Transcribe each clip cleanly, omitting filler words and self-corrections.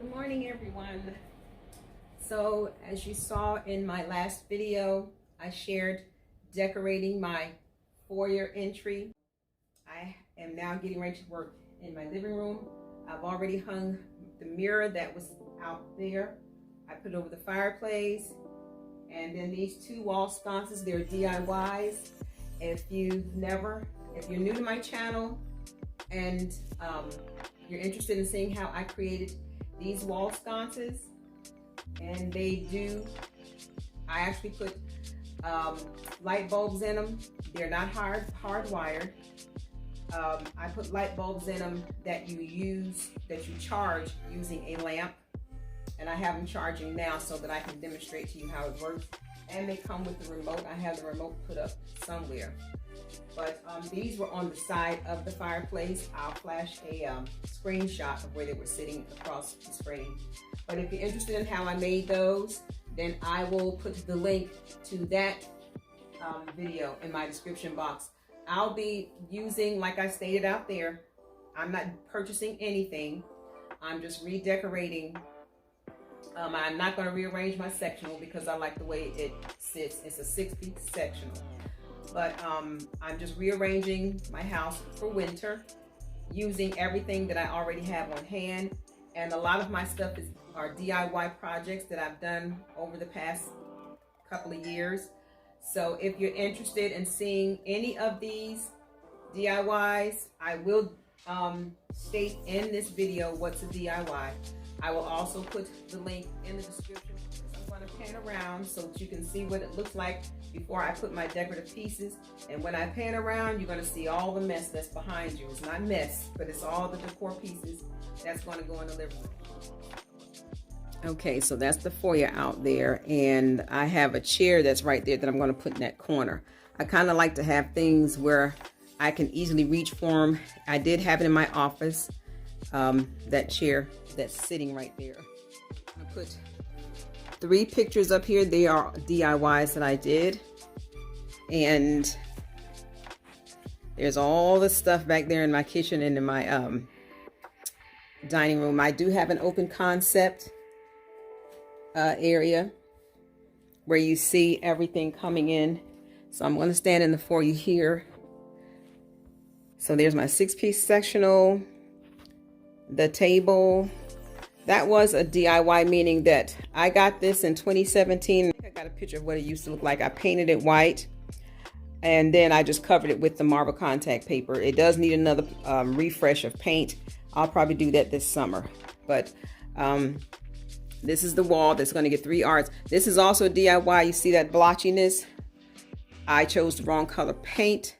Good morning, everyone. So as you saw in my last video, I shared decorating my foyer entry. I am now getting ready to work in my living room. I've already hung the mirror that was out there. I put it over the fireplace. And then these two wall sconces, they're DIYs. If you're new to my channel and you're interested in seeing how I created these wall sconces, and I actually put light bulbs in them. They're not hardwired. I put light bulbs in them that you charge using a lamp, and I have them charging now so that I can demonstrate to you how it works. And they come with the remote. I have the remote put up somewhere. But these were on the side of the fireplace. I'll flash a screenshot of where they were sitting across the screen. But if you're interested in how I made those, then I will put the link to that video in my description box. I'll be using, like I stated out there, I'm not purchasing anything. I'm just redecorating. I'm not going to rearrange my sectional because I like the way it sits. It's a 6-piece sectional. But I'm just rearranging my house for winter using everything that I already have on hand. And a lot of my stuff are DIY projects that I've done over the past couple of years. So if you're interested in seeing any of these DIYs, I will state in this video what's a DIY. I will also put the link in the description. I'm going to pan around so that you can see what it looks like before I put my decorative pieces. And when I pan around, you're going to see all the mess that's behind you. It's not mess, but it's all the decor pieces that's going to go in the living room. Okay, so that's the foyer out there, and I have a chair that's right there that I'm going to put in that corner. I kind of like to have things where I can easily reach for them. I did have it in my office, that chair that's sitting right there. I put 3 pictures up here. They are DIYs that I did. And there's all the stuff back there in my kitchen and in my dining room. I do have an open concept area where you see everything coming in. So I'm going to stand in the foyer here. So there's my 6-piece sectional, the table. That was a DIY, meaning that I got this in 2017. I got a picture of what it used to look like. I painted it white, and then I just covered it with the marble contact paper. It does need another refresh of paint. I'll probably do that this summer. But this is the wall that's going to get 3 arts. This is also a DIY. You see that blotchiness? I chose the wrong color paint,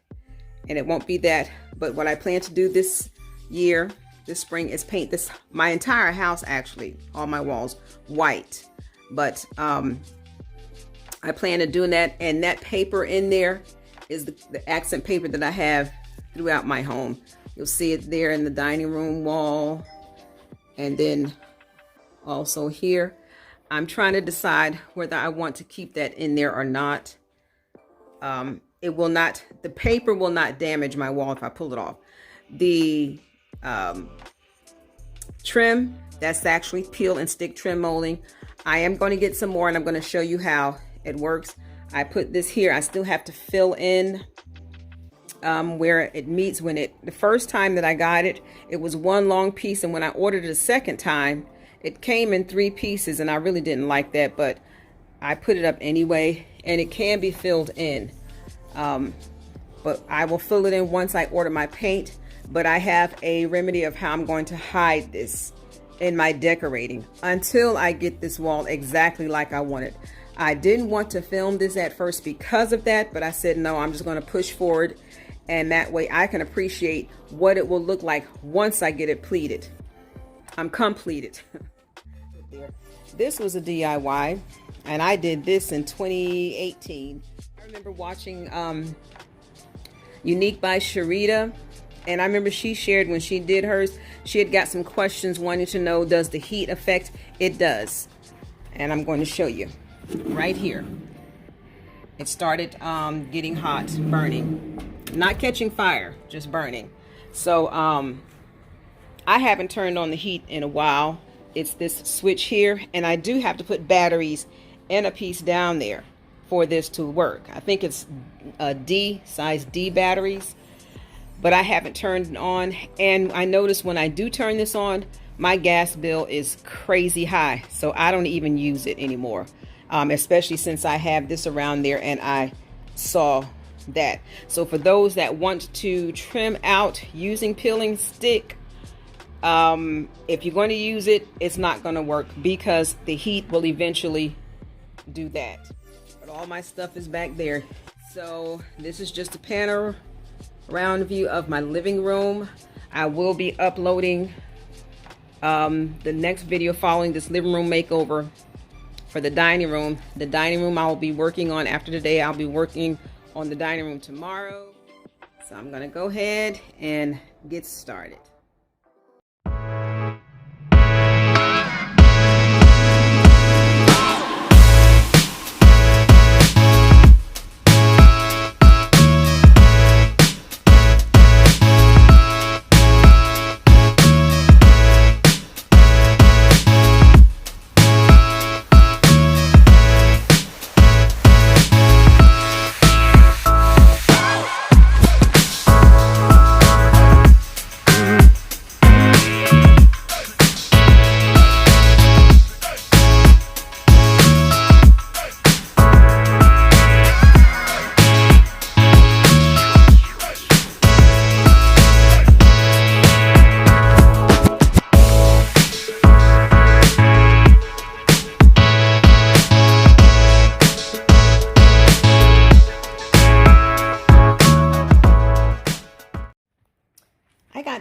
and it won't be that. But what I plan to do this year, this spring, is paint my entire house, actually, all my walls, white. But I plan on doing that, and that paper in there is the accent paper that I have throughout my home. You'll see it there in the dining room wall, and then also here. I'm trying to decide whether I want to keep that in there or not. The paper will not damage my wall if I pull it off. The trim, that's actually peel and stick trim molding. I am going to get some more, and I'm going to show you how it works. I put this here. I still have to fill in where it meets. The first time that I got it, it was one long piece, and when I ordered it a second time, it came in 3 pieces, and I really didn't like that, but I put it up anyway, and it can be filled in. But I will fill it in once I order my paint. But I have a remedy of how I'm going to hide this in my decorating until I get this wall exactly like I want it. I didn't want to film this at first because of that, but I said, no, I'm just going to push forward, and that way I can appreciate what it will look like once I get it pleated. I'm completed. This was a DIY, and I did this in 2018. I remember watching Unique by Sharita, and I remember she shared when she did hers, she had got some questions wanting to know, does the heat affect? It does. And I'm going to show you right here. It started getting hot, burning. Not catching fire, just burning. So I haven't turned on the heat in a while. it's this switch here, and I do have to put batteries and a piece down there for this to work. I think it's size D batteries, but I haven't turned it on. And I noticed when I do turn this on, my gas bill is crazy high, so I don't even use it anymore, especially since I have this around there and I saw that. So for those that want to trim out using peeling stick, if you're going to use it, it's not going to work because the heat will eventually do that. But all my stuff is back there. So this is just a panoramic view of my living room. I will be uploading the next video following this living room makeover for the dining room. The dining room I will be working on after today. I'll be working on the dining room tomorrow. So I'm going to go ahead and get started.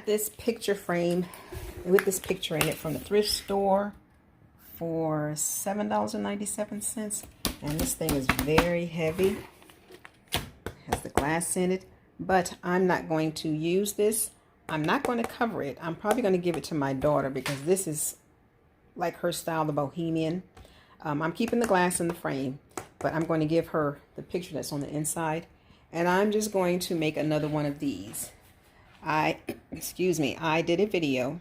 This picture frame with this picture in it from the thrift store for $7.97, and this thing is very heavy, has the glass in it, but I'm not going to use this. I'm not going to cover it. I'm probably going to give it to my daughter because this is like her style, the bohemian. I'm keeping the glass in the frame, but I'm going to give her the picture that's on the inside, and I'm just going to make another one of these. I did a video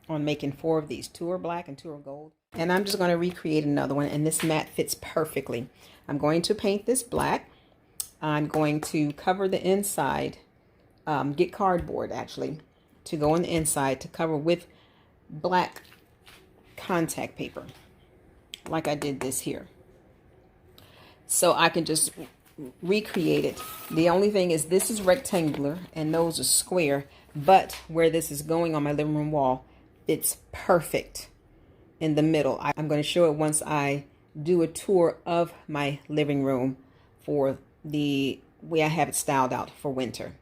on making 4 of these. 2 are black and 2 are gold. And I'm just going to recreate another one, and this mat fits perfectly. I'm going to paint this black. I'm going to cover the inside, get cardboard actually, to go on the inside to cover with black contact paper, like I did this here. So I can just recreate it. The only thing is this is rectangular and those are square, but where this is going on my living room wall, it's perfect in the middle. I'm going to show it once I do a tour of my living room for the way I have it styled out for winter.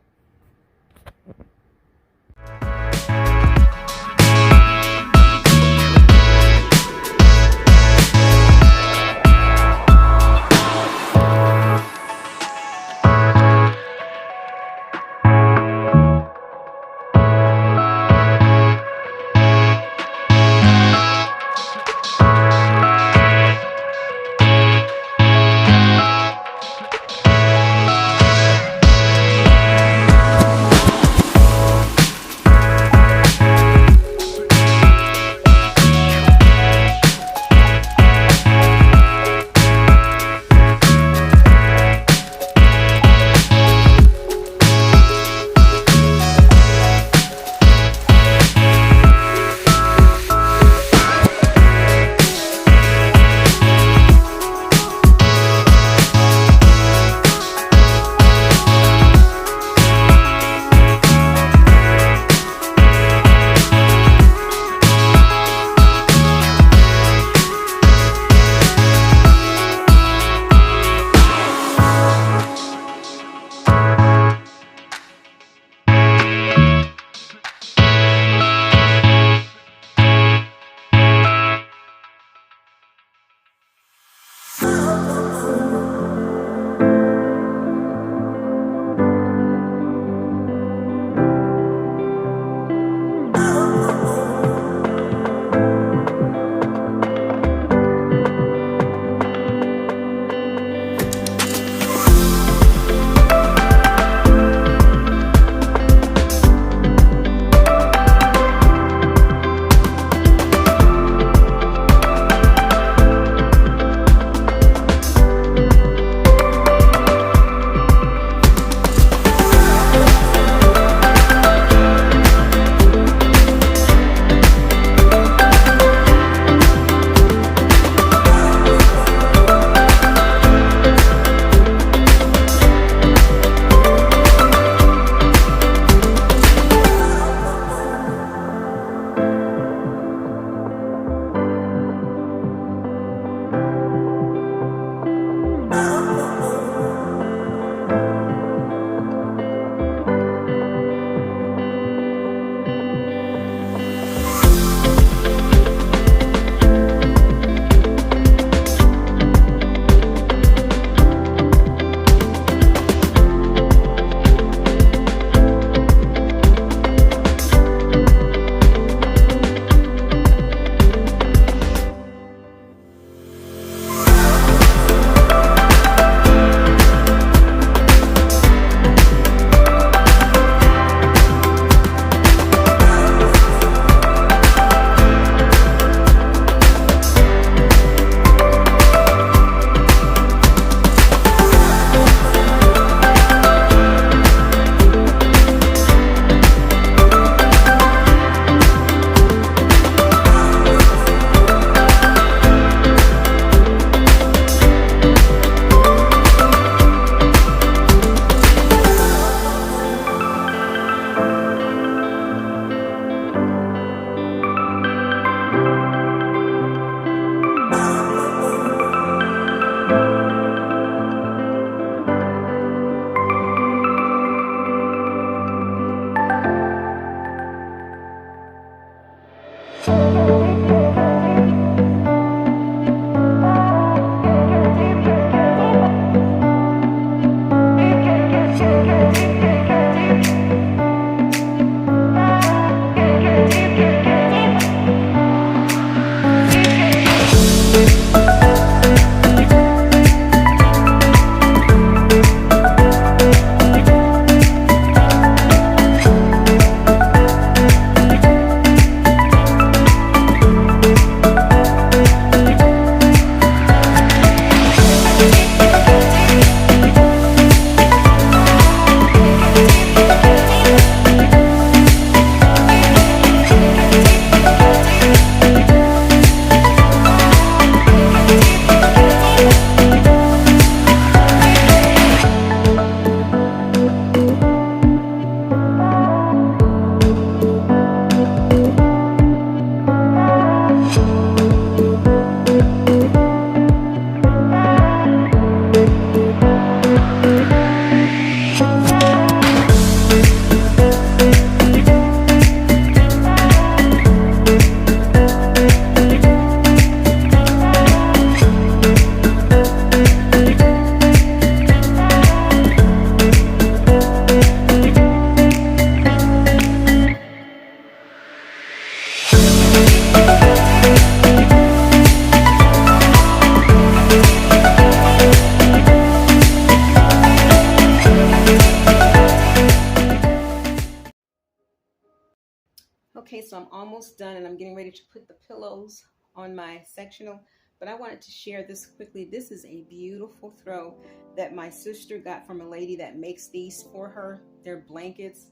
Okay, so I'm almost done and I'm getting ready to put the pillows on my sectional, but I wanted to share this quickly. This is a beautiful throw that my sister got from a lady that makes these for her. They're blankets.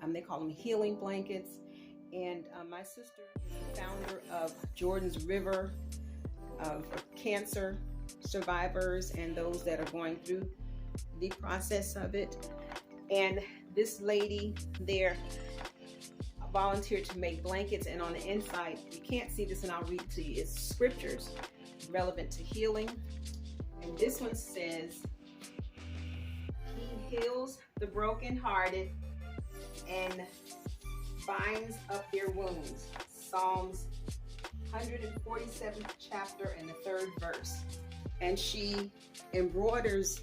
They call them healing blankets. And my sister is the founder of Jordan's River for cancer survivors and those that are going through the process of it. And this lady there volunteered to make blankets, and on the inside, you can't see this and I'll read it to you, it's scriptures relevant to healing. And this one says, He heals the brokenhearted and binds up their wounds. Psalms 147th chapter and the 3rd verse. And she embroiders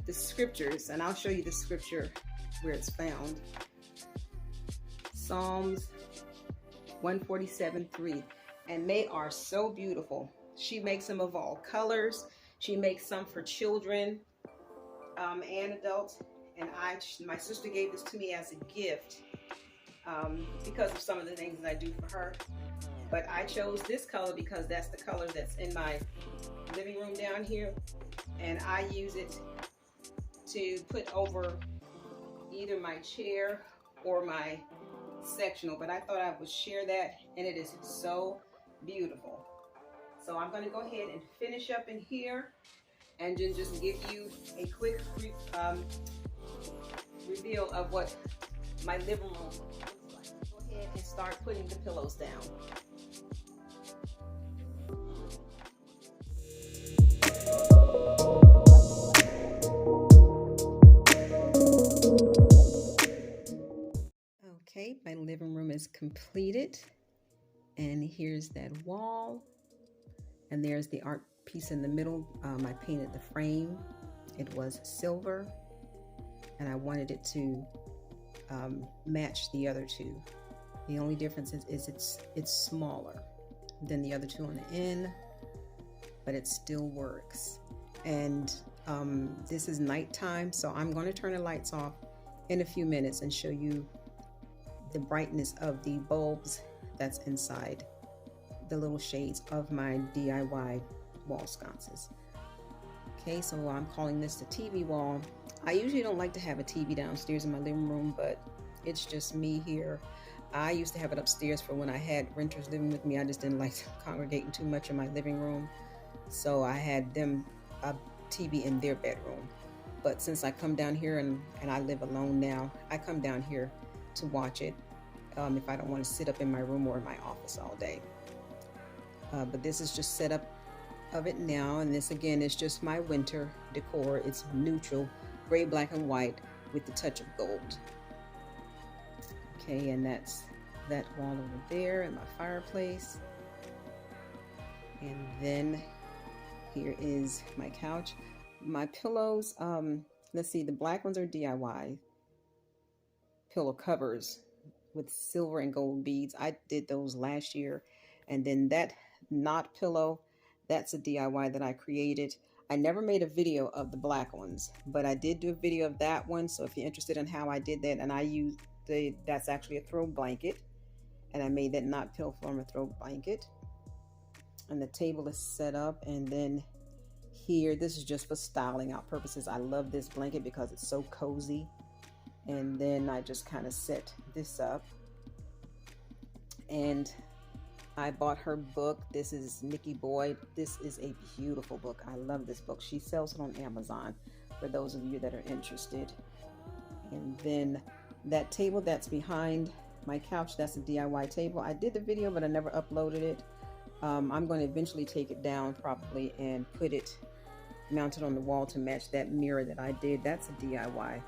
the scriptures, and I'll show you the scripture where it's found. Psalms 147:3, and they are so beautiful. She makes them of all colors. She makes some for children and adults, and my sister gave this to me as a gift because of some of the things that I do for her. But I chose this color because that's the color that's in my living room down here, and I use it to put over either my chair or my sectional, but I thought I would share that, and it is so beautiful. So I'm going to go ahead and finish up in here and then just give you a quick reveal of what my living room looks like. Go ahead and start putting the pillows down. Okay, my living room is completed, and here's that wall, and there's the art piece in the middle. I painted the frame. It was silver, and I wanted it to match the other two. The only difference is it's smaller than the other two on the end, but it still works. And this is nighttime, so I'm going to turn the lights off in a few minutes and show you the brightness of the bulbs that's inside the little shades of my DIY wall sconces. Okay, so I'm calling this the TV wall. I usually don't like to have a TV downstairs in my living room, but it's just me here. I used to have it upstairs for when I had renters living with me. I just didn't like congregating too much in my living room, so I had them a TV in their bedroom. But since I come down here and I live alone now, I come down here to watch it if I don't want to sit up in my room or in my office all day. But this is just set up of it now, and this again is just my winter decor. It's neutral, gray, black, and white with the touch of gold. Okay, and that's that wall over there and my fireplace. And then here is my couch. My pillows, let's see, the black ones are DIY pillow covers with silver and gold beads. I did those last year. And then that Knott pillow, that's a DIY that I created. I never made a video of the black ones, but I did do a video of that one. So if you're interested in how I did that, and I used that's actually a throw blanket, and I made that Knott pillow from a throw blanket. And the table is set up, and then here, this is just for styling out purposes. I love this blanket because it's so cozy. And then I just kind of set this up, and I bought her book. This is Nikki Boyd. This is a beautiful book. I love this book. She sells it on Amazon for those of you that are interested. And then that table that's behind my couch, that's a DIY table. I did the video, but I never uploaded it. I'm going to eventually take it down probably and put it mounted on the wall to match that mirror that I did. That's a DIY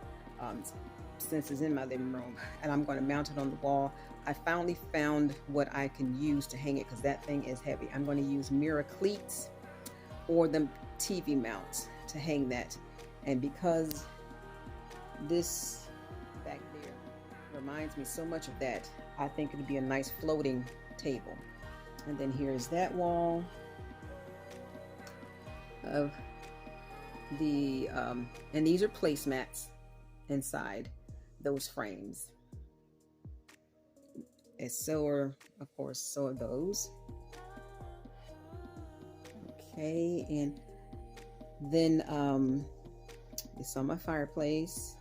since it's in my living room, and I'm going to mount it on the wall. I finally found what I can use to hang it because that thing is heavy. I'm going to use mirror cleats or the TV mounts to hang that. And because this back there reminds me so much of that, I think it'd be a nice floating table. And then here's that wall of the and these are placemats inside those frames. And so are, of course, so are those. Okay, and then it's on my fireplace.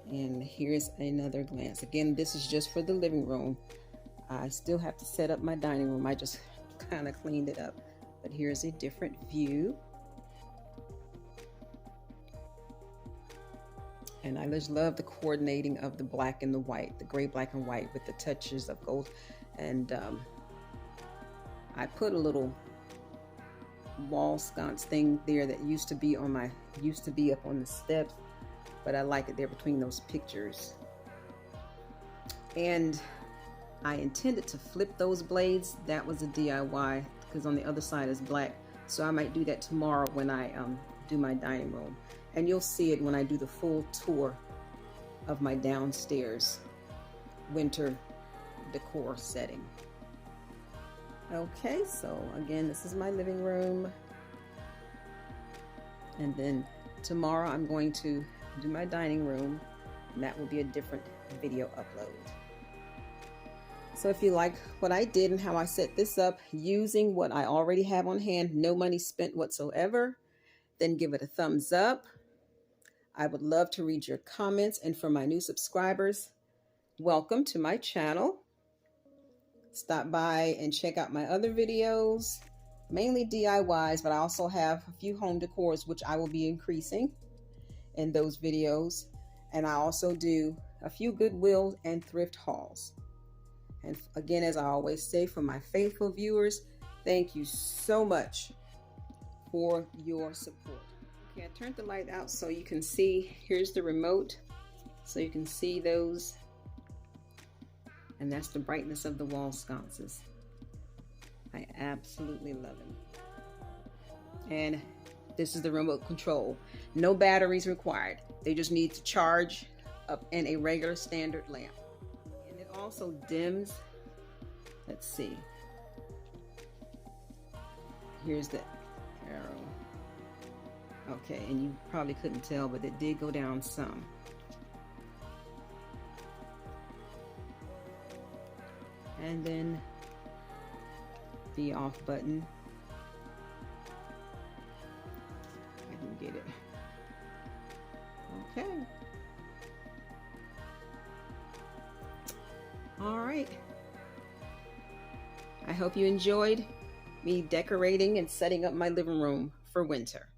And here's another glance. Again, this is just for the living room. I still have to set up my dining room. I just kind of cleaned it up. But here's a different view. And I just love the coordinating of the black and the white, the gray, black, and white with the touches of gold. And I put a little wall sconce thing there that used to be up on the steps, but I like it there between those pictures. And I intended to flip those blades. That was a DIY because on the other side is black. So I might do that tomorrow when I do my dining room. And you'll see it when I do the full tour of my downstairs winter decor setting. Okay, so again, this is my living room. And then tomorrow I'm going to do my dining room, and that will be a different video upload. So if you like what I did and how I set this up using what I already have on hand, no money spent whatsoever, then give it a thumbs up. I would love to read your comments, and for my new subscribers, welcome to my channel. Stop by and check out my other videos, mainly DIYs, but I also have a few home decors which I will be increasing in those videos. And I also do a few Goodwill and thrift hauls. And again, as I always say, for my faithful viewers, thank you so much for your support. Okay, I turned the light out so you can see. Here's the remote, so you can see those. And that's the brightness of the wall sconces. I absolutely love them. And this is the remote control. No batteries required. They just need to charge up in a regular standard lamp. And it also dims. Let's see. Here's the arrow. Okay, and you probably couldn't tell, but it did go down some. And then the off button. I can get it. Okay. All right. I hope you enjoyed me decorating and setting up my living room for winter.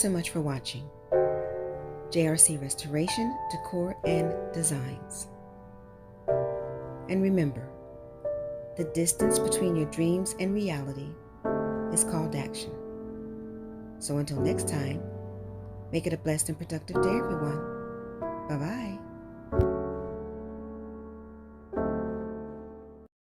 so much for watching. JRC Restoration, Decor, and Designs. And remember, the distance between your dreams and reality is called action. So until next time, make it a blessed and productive day, everyone.